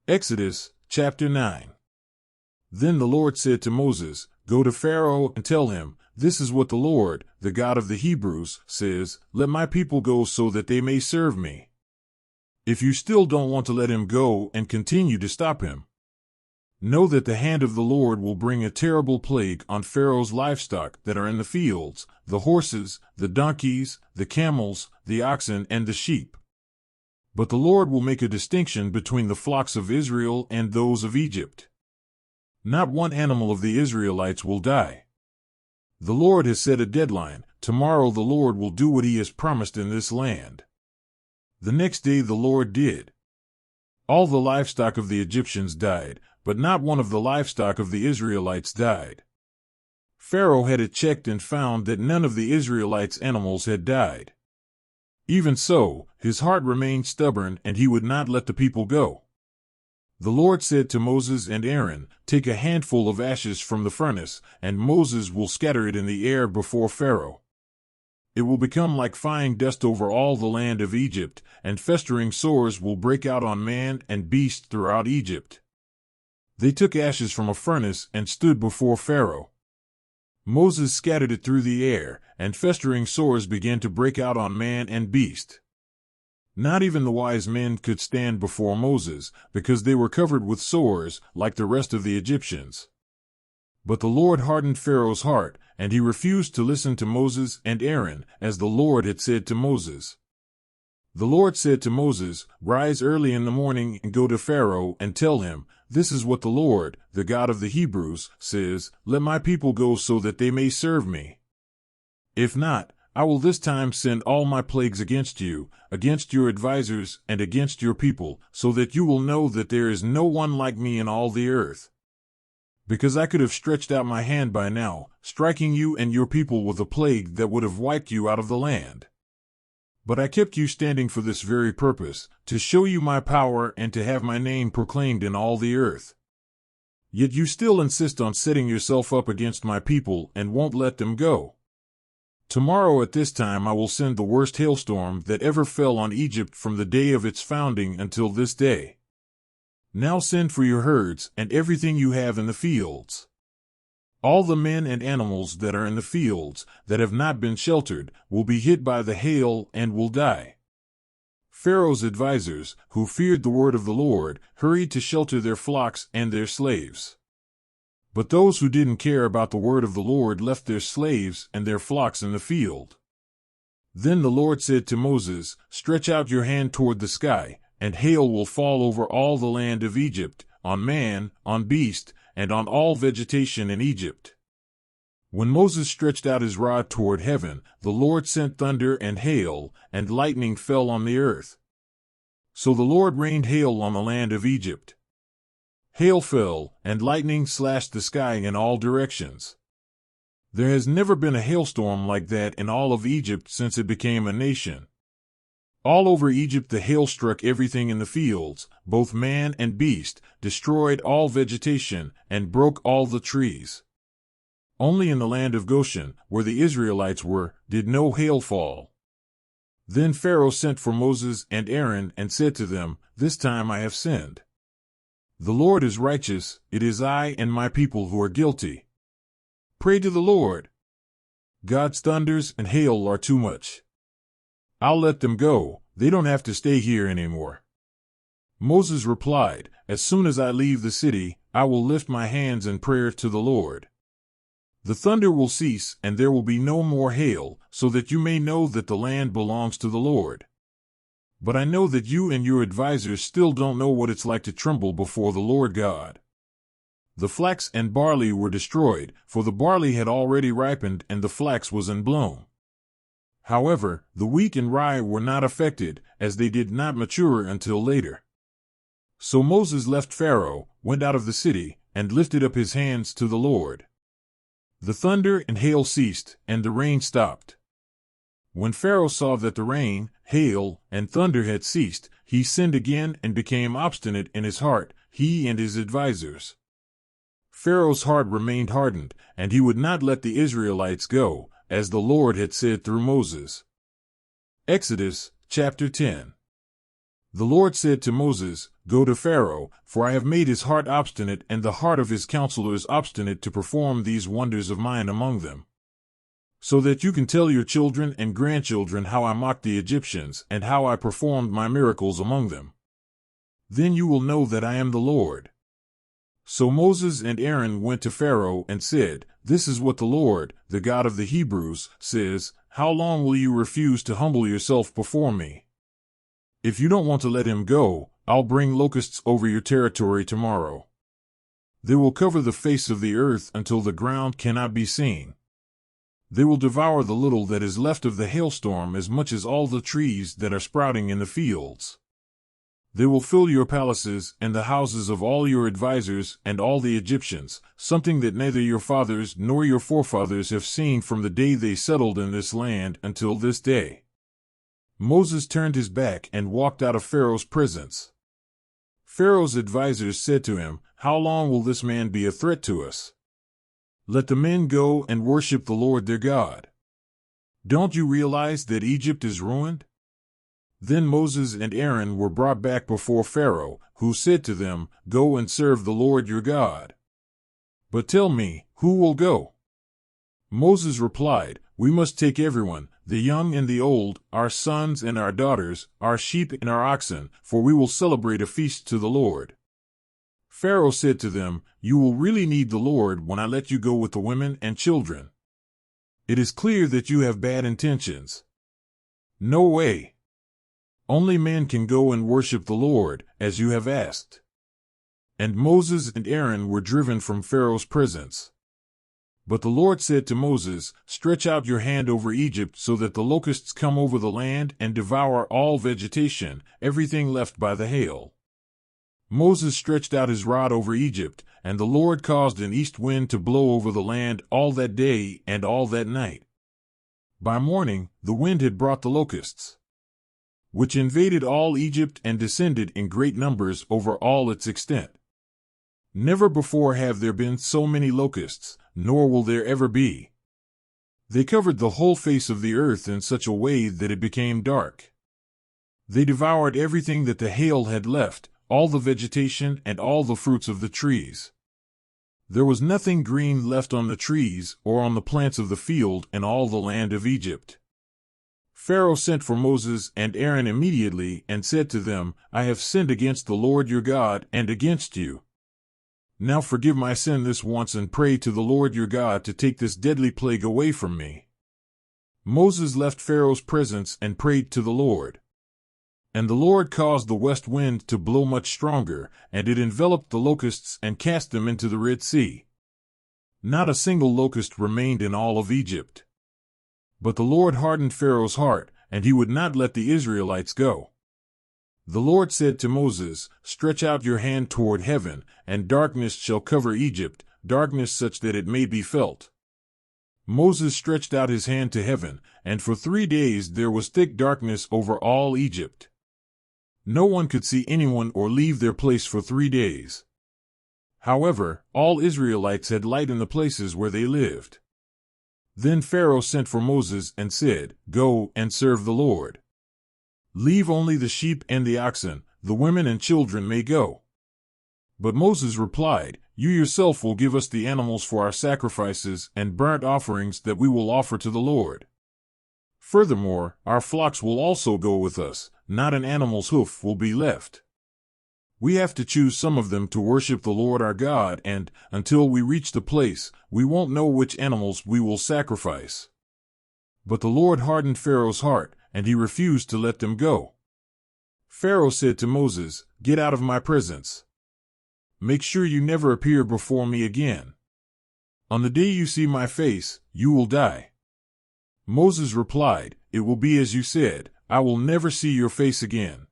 Exodus chapter 9. Then the Lord said to Moses, "Go to Pharaoh and tell him, this is what the Lord, the God of the Hebrews, says, let my people go so that they may serve me. If you still don't want to let him go and continue to stop him, know that the hand of the Lord will bring a terrible plague on Pharaoh's livestock that are in the fields, the horses, the donkeys, the camels, the oxen, and the sheep. But the Lord will make a distinction between the flocks of Israel and those of Egypt. Not one animal of the Israelites will die. The Lord has set a deadline. Tomorrow the Lord will do what he has promised in this land." The next day the Lord did. All the livestock of the Egyptians died, but not one of the livestock of the Israelites died. Pharaoh had it checked and found that none of the Israelites' animals had died. Even so, his heart remained stubborn and he would not let the people go. The Lord said to Moses and Aaron, "Take a handful of ashes from the furnace, and Moses will scatter it in the air before Pharaoh. It will become like fine dust over all the land of Egypt, and festering sores will break out on man and beast throughout Egypt." They took ashes from a furnace and stood before Pharaoh. Moses scattered it through the air, and festering sores began to break out on man and beast. Not even the wise men could stand before Moses, because they were covered with sores, like the rest of the Egyptians. But the Lord hardened Pharaoh's heart, and he refused to listen to Moses and Aaron, as the Lord had said to Moses. The Lord said to Moses, "Rise early in the morning and go to Pharaoh and tell him, this is what the Lord, the God of the Hebrews, says, let my people go so that they may serve me. If not, I will this time send all my plagues against you, against your advisers, and against your people, so that you will know that there is no one like me in all the earth. Because I could have stretched out my hand by now, striking you and your people with a plague that would have wiped you out of the land. But I kept you standing for this very purpose, to show you my power and to have my name proclaimed in all the earth. Yet you still insist on setting yourself up against my people and won't let them go. Tomorrow at this time I will send the worst hailstorm that ever fell on Egypt from the day of its founding until this day. Now send for your herds and everything you have in the fields. All the men and animals that are in the fields, that have not been sheltered, will be hit by the hail and will die." Pharaoh's advisers, who feared the word of the Lord, hurried to shelter their flocks and their slaves. But those who didn't care about the word of the Lord left their slaves and their flocks in the field. Then the Lord said to Moses, "Stretch out your hand toward the sky, and hail will fall over all the land of Egypt, on man, on beast, and on all vegetation in Egypt." When Moses stretched out his rod toward heaven, the Lord sent thunder and hail, and lightning fell on the earth. So the Lord rained hail on the land of Egypt. Hail fell, and lightning slashed the sky in all directions. There has never been a hailstorm like that in all of Egypt since it became a nation. All over Egypt the hail struck everything in the fields, both man and beast, destroyed all vegetation, and broke all the trees. Only in the land of Goshen, where the Israelites were, did no hail fall. Then Pharaoh sent for Moses and Aaron and said to them, "This time I have sinned. The Lord is righteous, it is I and my people who are guilty. Pray to the Lord. God's thunders and hail are too much. I'll let them go, they don't have to stay here anymore." Moses replied, "As soon as I leave the city, I will lift my hands in prayer to the Lord. The thunder will cease and there will be no more hail, so that you may know that the land belongs to the Lord. But I know that you and your advisers still don't know what it's like to tremble before the Lord God." The flax and barley were destroyed, for the barley had already ripened and the flax was in bloom. However, the wheat and rye were not affected, as they did not mature until later. So Moses left Pharaoh, went out of the city, and lifted up his hands to the Lord. The thunder and hail ceased, and the rain stopped. When Pharaoh saw that the rain, hail, and thunder had ceased, he sinned again and became obstinate in his heart, he and his advisers. Pharaoh's heart remained hardened, and he would not let the Israelites go, as the Lord had said through Moses. Exodus chapter 10. The Lord said to Moses, Go to Pharaoh, for I have made his heart obstinate and the heart of his counselors obstinate to perform these wonders of mine among them. So that you can tell your children and grandchildren how I mocked the Egyptians and how I performed my miracles among them. Then you will know that I am the Lord. So Moses and Aaron went to Pharaoh and said, This is what the Lord, the God of the Hebrews, says, How long will you refuse to humble yourself before me? If you don't want to let him go, I'll bring locusts over your territory tomorrow. They will cover the face of the earth until the ground cannot be seen. They will devour the little that is left of the hailstorm as much as all the trees that are sprouting in the fields. They will fill your palaces and the houses of all your advisers and all the Egyptians, something that neither your fathers nor your forefathers have seen from the day they settled in this land until this day. Moses turned his back and walked out of Pharaoh's presence. Pharaoh's advisers said to him, How long will this man be a threat to us? Let the men go and worship the Lord their God. Don't you realize that Egypt is ruined? Then Moses and Aaron were brought back before Pharaoh, who said to them, Go and serve the Lord your God. But tell me, who will go? Moses replied, We must take everyone, the young and the old, our sons and our daughters, our sheep and our oxen, for we will celebrate a feast to the Lord. Pharaoh said to them, You will really need the Lord when I let you go with the women and children. It is clear that you have bad intentions. No way. Only men can go and worship the Lord, as you have asked. And Moses and Aaron were driven from Pharaoh's presence. But the Lord said to Moses, Stretch out your hand over Egypt so that the locusts come over the land and devour all vegetation, everything left by the hail. Moses stretched out his rod over Egypt, and the Lord caused an east wind to blow over the land all that day and all that night. By morning, the wind had brought the locusts, which invaded all Egypt and descended in great numbers over all its extent. Never before have there been so many locusts, nor will there ever be. They covered the whole face of the earth in such a way that it became dark. They devoured everything that the hail had left, all the vegetation and all the fruits of the trees. There was nothing green left on the trees or on the plants of the field in all the land of Egypt. Pharaoh sent for Moses and Aaron immediately and said to them, I have sinned against the Lord your God and against you. Now forgive my sin this once and pray to the Lord your God to take this deadly plague away from me. Moses left Pharaoh's presence and prayed to the Lord. And the Lord caused the west wind to blow much stronger, and it enveloped the locusts and cast them into the Red Sea. Not a single locust remained in all of Egypt. But the Lord hardened Pharaoh's heart, and he would not let the Israelites go. The Lord said to Moses, Stretch out your hand toward heaven, and darkness shall cover Egypt, darkness such that it may be felt. Moses stretched out his hand to heaven, and for 3 days there was thick darkness over all Egypt. No one could see anyone or leave their place for 3 days. However, all Israelites had light in the places where they lived. Then Pharaoh sent for Moses and said, Go and serve the Lord. Leave only the sheep and the oxen, the women and children may go. But Moses replied, You yourself will give us the animals for our sacrifices and burnt offerings that we will offer to the Lord. Furthermore, our flocks will also go with us, not an animal's hoof will be left. We have to choose some of them to worship the Lord our God, and, until we reach the place, we won't know which animals we will sacrifice. But the Lord hardened Pharaoh's heart, and he refused to let them go. Pharaoh said to Moses, Get out of my presence. Make sure you never appear before me again. On the day you see my face, you will die. Moses replied, It will be as you said, I will never see your face again.